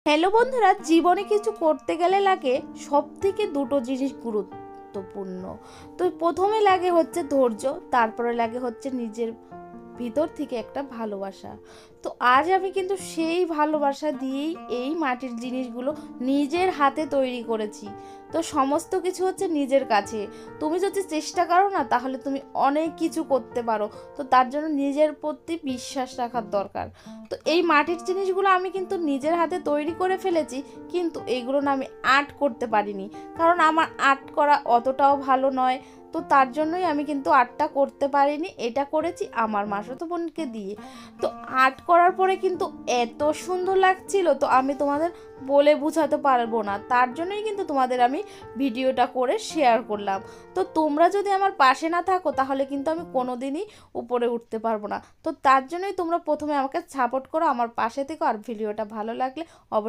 Hello বন্ধুরা, জীবনে কিছু করতে গেলে লাগে সবথেকে দুটো জিনিস গুরুত্বপূর্ণ। তো প্রথমে লাগে হচ্ছে ধৈর্য, তারপরে লাগে হচ্ছে নিজের ভিতর থেকে একটা ভালোবাসা। তো আজ আমি কিন্তু সেই ভালোবাসা দিয়েই এই মাটির জিনিসগুলো নিজের হাতে তৈরি করেছি। তো সমস্ত কিছু হচ্ছে নিজের কাছে। তুমি যদি চেষ্টা করো না, তাহলে তুমি অনেক কিছু করতে পারো। তো তার জন্য নিজের প্রতি বিশ্বাস রাখার দরকার। তো এই মাটির জিনিসগুলো আমি কিন্তু নিজের হাতে তৈরি করে ফেলেছি, কিন্তু এইগুলো না আমি আর্ট করতে পারিনি, কারণ আমার আর্ট করা অতটাও ভালো নয়। তো তার জন্যই আমি কিন্তু আর্টটা করতে পারিনি। এটা করেছি আমার মাসুতো বোনকে দিয়ে। তো আর্ট করার পরে কিন্তু এত সুন্দর লাগছিল, তো আমি তোমাদের বলে বোঝাতে পারবো না। তার জন্যই কিন্তু তোমাদের আমি ভিডিওটা করে শেয়ার করলাম। তো তোমরা যদি আমার পাশে না থাকো, তাহলে কিন্তু আমি কোনোদিনই উপরে উঠতে পারবো না। তো তার জন্যই তোমরা প্রথমে আমাকে সাপোর্ট করো, আমার পাশে থেকো। আর ভিডিওটা ভালো লাগলে অবশ্যই